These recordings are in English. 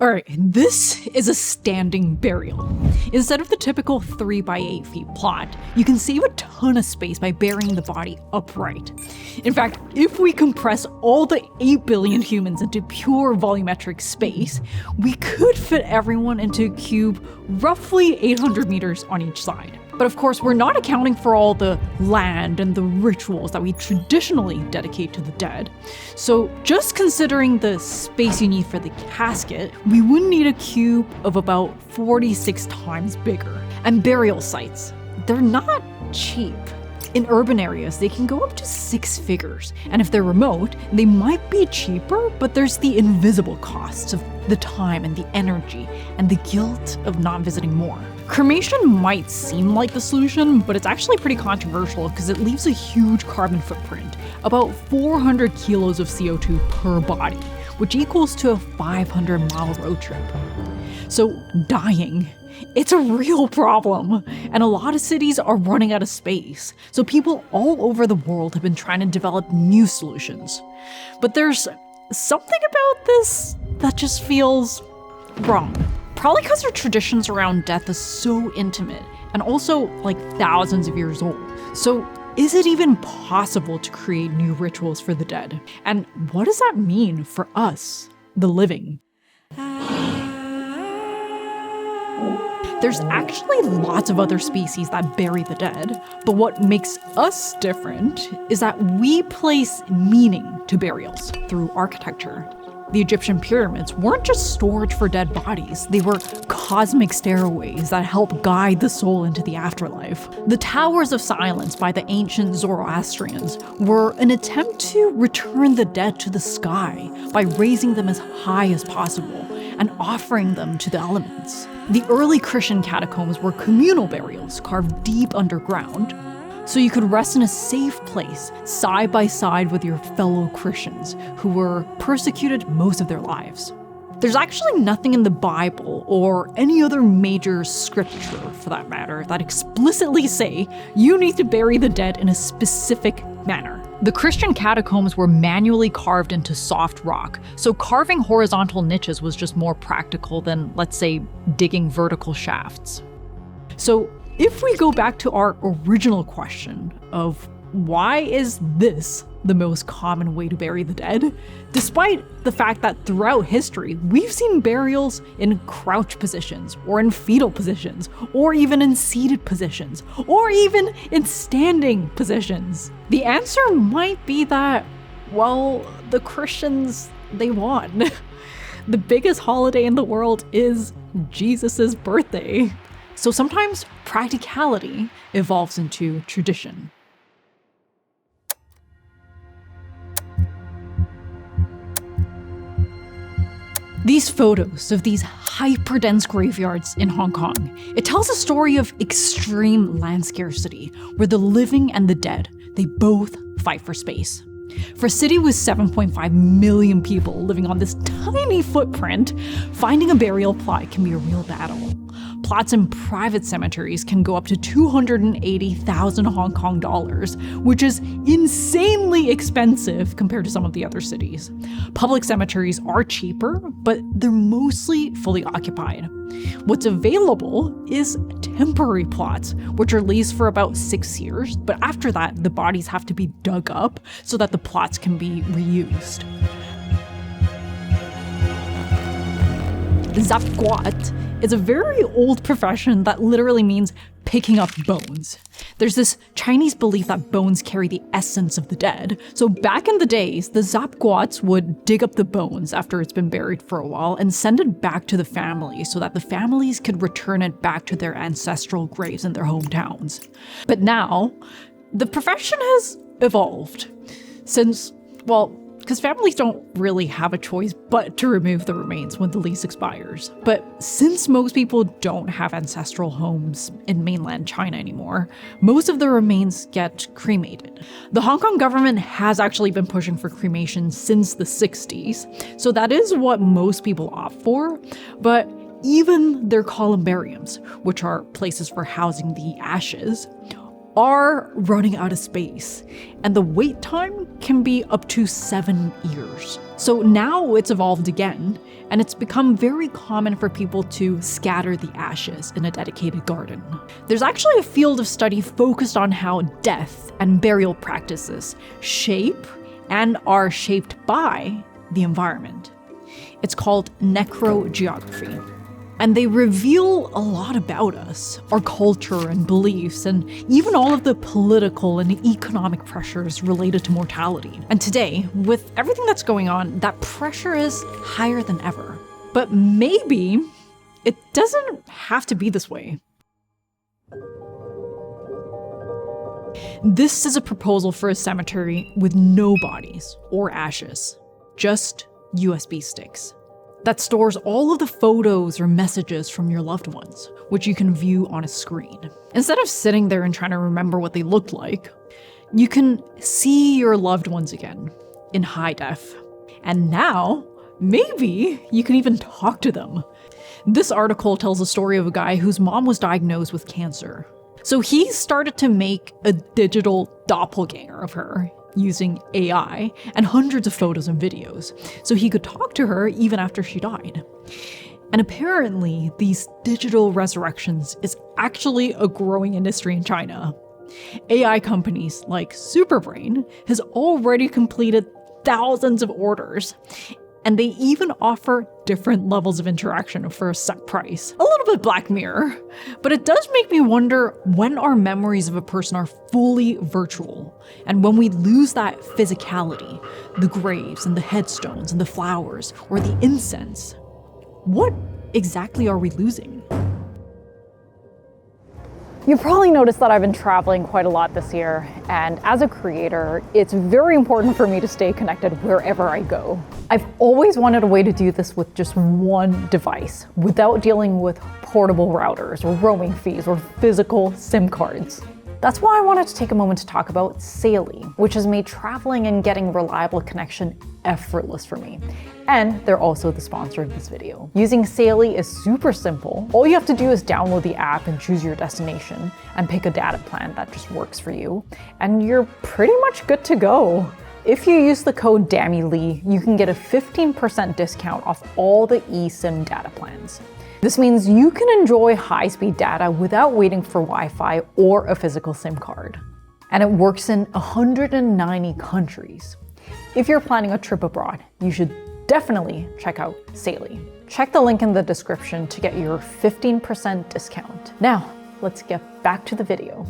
Alright, this is a standing burial. Instead of the typical 3x8 feet plot, you can save a ton of space by burying the body upright. In fact, if we compress all the 8 billion humans into pure volumetric space, we could fit everyone into a cube roughly 800 meters on each side. But of course, we're not accounting for all the land and the rituals that we traditionally dedicate to the dead. So just considering the space you need for the casket, we would need a cube of about 46 times bigger. And burial sites, they're not cheap. In urban areas, they can go up to 6 figures. And if they're remote, they might be cheaper, but there's the invisible costs of the time and the energy and the guilt of not visiting more. Cremation might seem like the solution, but it's actually pretty controversial because it leaves a huge carbon footprint, about 400 kilos of CO2 per body, which equals to a 500-mile road trip. So dying, it's a real problem, and a lot of cities are running out of space, so people all over the world have been trying to develop new solutions. But there's something about this that just feels wrong. Probably because our traditions around death is so intimate and also like thousands of years old. So is it even possible to create new rituals for the dead? And what does that mean for us, the living? There's actually lots of other species that bury the dead, but what makes us different is that we place meaning to burials through architecture. The Egyptian pyramids weren't just storage for dead bodies, they were cosmic stairways that help guide the soul into the afterlife. The Towers of Silence by the ancient Zoroastrians were an attempt to return the dead to the sky by raising them as high as possible and offering them to the elements. The early Christian catacombs were communal burials carved deep underground, so you could rest in a safe place, side by side with your fellow Christians who were persecuted most of their lives. There's actually nothing in the Bible or any other major scripture, for that matter, that explicitly say you need to bury the dead in a specific manner. The Christian catacombs were manually carved into soft rock, so carving horizontal niches was just more practical than, let's say, digging vertical shafts. So if we go back to our original question of why is this the most common way to bury the dead, despite the fact that throughout history, we've seen burials in crouch positions, or in fetal positions, or even in seated positions, or even in standing positions. The answer might be that, well, the Christians, they won. The biggest holiday in the world is Jesus' birthday. So sometimes practicality evolves into tradition. These photos of these hyper-dense graveyards in Hong Kong, it tells a story of extreme land scarcity, where the living and the dead, they both fight for space. For a city with 7.5 million people living on this tiny footprint, finding a burial plot can be a real battle. Plots in private cemeteries can go up to 280,000 Hong Kong dollars, which is insanely expensive compared to some of the other cities. Public cemeteries are cheaper, but they're mostly fully occupied. What's available is temporary plots, which are leased for about 6 years, but after that, the bodies have to be dug up so that the plots can be reused. Zapquat is a very old profession that literally means picking up bones. There's this Chinese belief that bones carry the essence of the dead. So back in the days, the Zapquats would dig up the bones after it's been buried for a while and send it back to the family so that the families could return it back to their ancestral graves in their hometowns. But now, the profession has evolved since, well, because families don't really have a choice but to remove the remains when the lease expires. But since most people don't have ancestral homes in mainland China anymore, most of the remains get cremated. The Hong Kong government has actually been pushing for cremation since the 60s, so that is what most people opt for, but even their columbariums, which are places for housing the ashes, are running out of space, and the wait time can be up to 7 years. So now it's evolved again, and it's become very common for people to scatter the ashes in a dedicated garden. There's actually a field of study focused on how death and burial practices shape and are shaped by the environment. It's called necrogeography. And they reveal a lot about us, our culture and beliefs, and even all of the political and economic pressures related to mortality. And today, with everything that's going on, that pressure is higher than ever. But maybe it doesn't have to be this way. This is a proposal for a cemetery with no bodies or ashes, just USB sticks, that stores all of the photos or messages from your loved ones, which you can view on a screen. Instead of sitting there and trying to remember what they looked like, you can see your loved ones again in high def. And now, maybe you can even talk to them. This article tells the story of a guy whose mom was diagnosed with cancer. So he started to make a digital doppelganger of her using AI and hundreds of photos and videos, so he could talk to her even after she died. And apparently, these digital resurrections is actually a growing industry in China. AI companies like Superbrain has already completed thousands of orders, and they even offer different levels of interaction for a set price. A little bit Black Mirror, but it does make me wonder when our memories of a person are fully virtual, and when we lose that physicality, the graves and the headstones and the flowers or the incense. What exactly are we losing? You've probably noticed that I've been traveling quite a lot this year, and as a creator, it's very important for me to stay connected wherever I go. I've always wanted a way to do this with just one device, without dealing with portable routers or roaming fees or physical SIM cards. That's why I wanted to take a moment to talk about Cemeteries, which has made traveling and getting reliable connection effortless for me. And they're also the sponsor of this video. Using Cemeteries is super simple. All you have to do is download the app and choose your destination and pick a data plan that just works for you. And you're pretty much good to go. If you use the code DAMILEE, you can get a 15% discount off all the eSIM data plans. This means you can enjoy high-speed data without waiting for Wi-Fi or a physical SIM card. And it works in 190 countries. If you're planning a trip abroad, you should definitely check out Cemeteries. Check the link in the description to get your 15% discount. Now, let's get back to the video.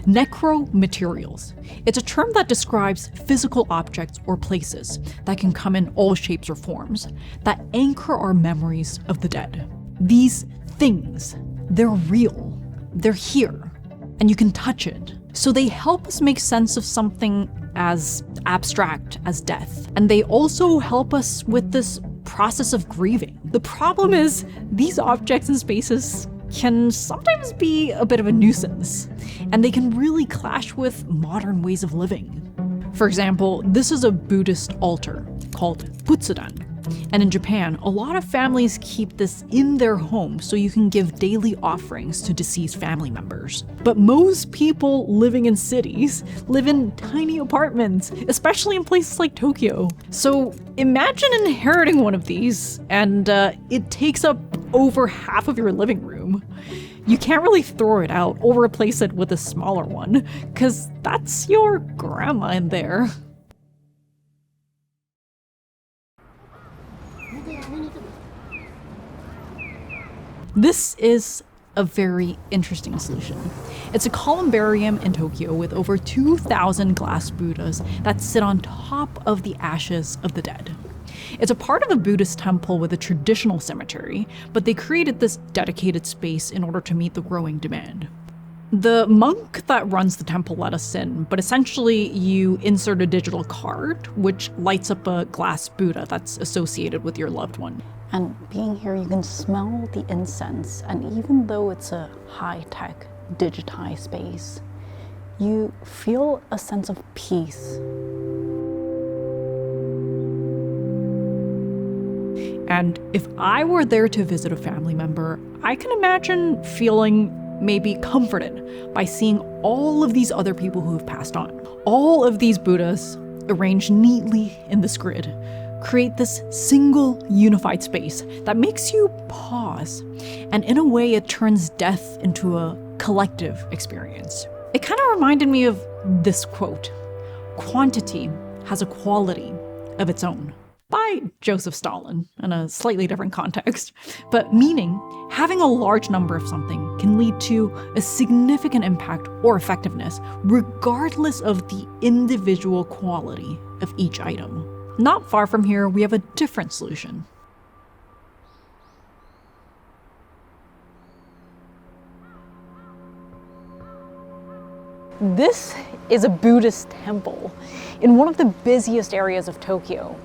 Necromaterials. It's a term that describes physical objects or places that can come in all shapes or forms that anchor our memories of the dead. These things, they're real, they're here, and you can touch it. So they help us make sense of something as abstract as death. And they also help us with this process of grieving. The problem is, these objects and spaces can sometimes be a bit of a nuisance, and they can really clash with modern ways of living. For example, this is a Buddhist altar called Butsudan. And in Japan, a lot of families keep this in their home so you can give daily offerings to deceased family members. But most people living in cities live in tiny apartments, especially in places like Tokyo. So imagine inheriting one of these, and it takes up over half of your living room. You can't really throw it out or replace it with a smaller one, because that's your grandma in there. This is a very interesting solution. It's a columbarium in Tokyo with over 2,000 glass Buddhas that sit on top of the ashes of the dead. It's a part of a Buddhist temple with a traditional cemetery, but they created this dedicated space in order to meet the growing demand. The monk that runs the temple let us in, but essentially you insert a digital card, which lights up a glass Buddha that's associated with your loved one. And being here, you can smell the incense, and even though it's a high-tech, digitized space, you feel a sense of peace. And if I were there to visit a family member, I can imagine feeling may be comforted by seeing all of these other people who have passed on. All of these Buddhas, arranged neatly in this grid, create this single unified space that makes you pause. And in a way, it turns death into a collective experience. It kind of reminded me of this quote: "Quantity has a quality of its own," by Joseph Stalin in a slightly different context. But meaning, having a large number of something can lead to a significant impact or effectiveness, regardless of the individual quality of each item. Not far from here, we have a different solution. This is a Buddhist temple in one of the busiest areas of Tokyo,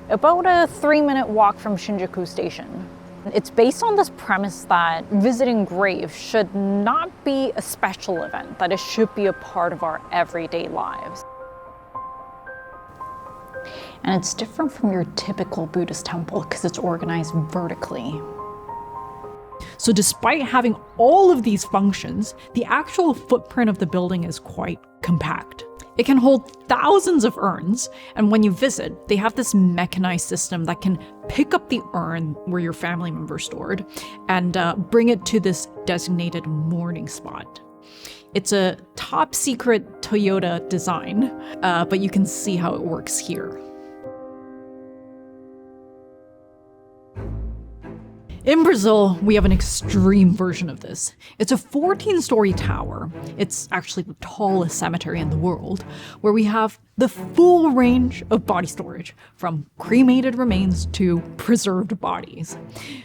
about a 3-minute walk from Shinjuku Station. It's based on this premise that visiting graves should not be a special event, that it should be a part of our everyday lives. And it's different from your typical Buddhist temple because it's organized vertically. So despite having all of these functions, the actual footprint of the building is quite compact. It can hold thousands of urns, and when you visit, they have this mechanized system that can pick up the urn where your family member stored and bring it to this designated mourning spot. It's a top secret Toyota design, but you can see how it works here. In Brazil, we have an extreme version of this. It's a 14-story tower. It's actually the tallest cemetery in the world, where we have the full range of body storage, from cremated remains to preserved bodies.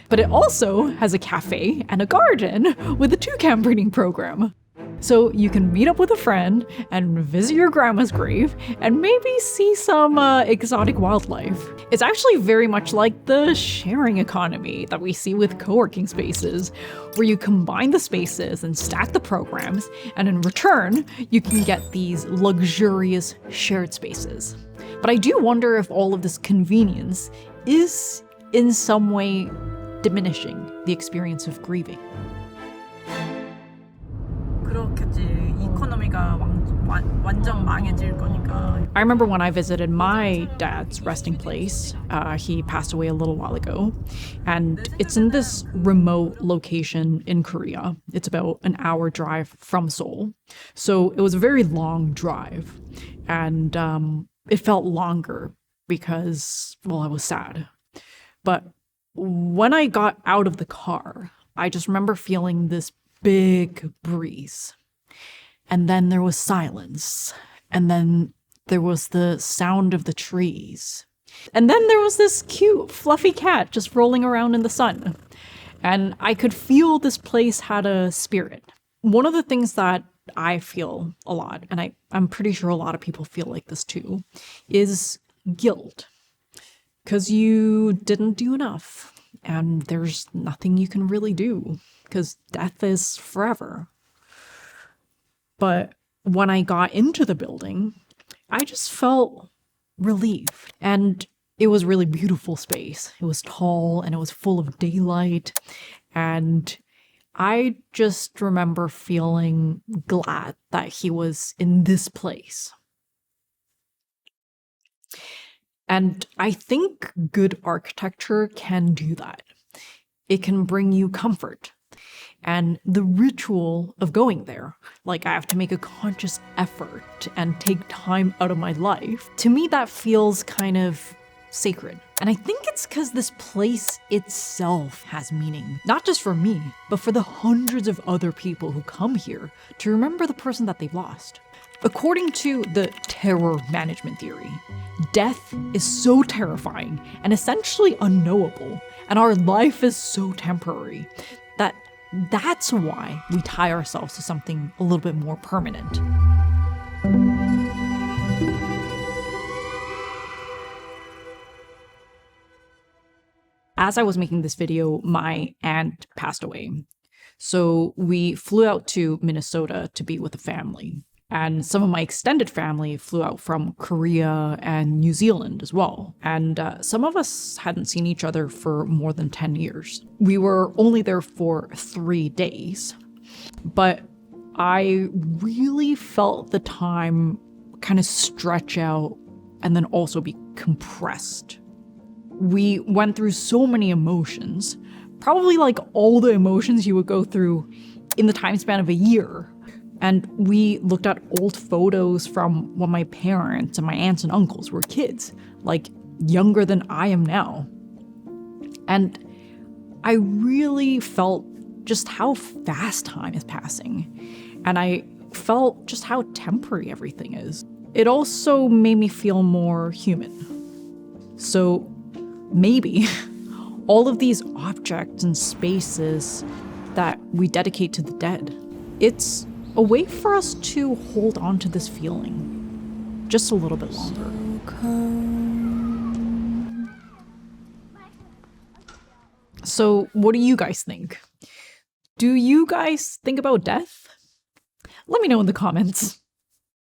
But it also has a cafe and a garden with a toucan breeding program. So you can meet up with a friend and visit your grandma's grave and maybe see some exotic wildlife. It's actually very much like the sharing economy that we see with co-working spaces, where you combine the spaces and stack the programs, and in return, you can get these luxurious shared spaces. But I do wonder if all of this convenience is in some way diminishing the experience of grieving. I remember when I visited my dad's resting place. He passed away a little while ago, and it's in this remote location in Korea. It's about an hour drive from Seoul. So it was a very long drive, and it felt longer because, well, I was sad. But when I got out of the car, I just remember feeling this big breeze. And then there was silence. And then there was the sound of the trees. And then there was this cute, fluffy cat just rolling around in the sun. And I could feel this place had a spirit. One of the things that I feel a lot, and I'm pretty sure a lot of people feel like this too, is guilt. Because you didn't do enough. And there's nothing you can really do, because death is forever. But when I got into the building, I just felt relief. And it was really beautiful space. It was tall and it was full of daylight. And I just remember feeling glad that he was in this place. And I think good architecture can do that. It can bring you comfort. And the ritual of going there, like I have to make a conscious effort and take time out of my life, to me that feels kind of sacred. And I think it's because this place itself has meaning, not just for me, but for the hundreds of other people who come here to remember the person that they've lost. According to the terror management theory, death is so terrifying and essentially unknowable, and our life is so temporary, that's why we tie ourselves to something a little bit more permanent. As I was making this video, my aunt passed away. So we flew out to Minnesota to be with the family. And some of my extended family flew out from Korea and New Zealand as well. And some of us hadn't seen each other for more than 10 years. We were only there for 3 days. But I really felt the time kind of stretch out and then also be compressed. We went through so many emotions, probably like all the emotions you would go through in the time span of a year. And we looked at old photos from when my parents and my aunts and uncles were kids, like younger than I am now. And I really felt just how fast time is passing. And I felt just how temporary everything is. It also made me feel more human. So maybe all of these objects and spaces that we dedicate to the dead, it's a way for us to hold on to this feeling just a little bit longer. So what do you guys think? Do you guys think about death? Let me know in the comments.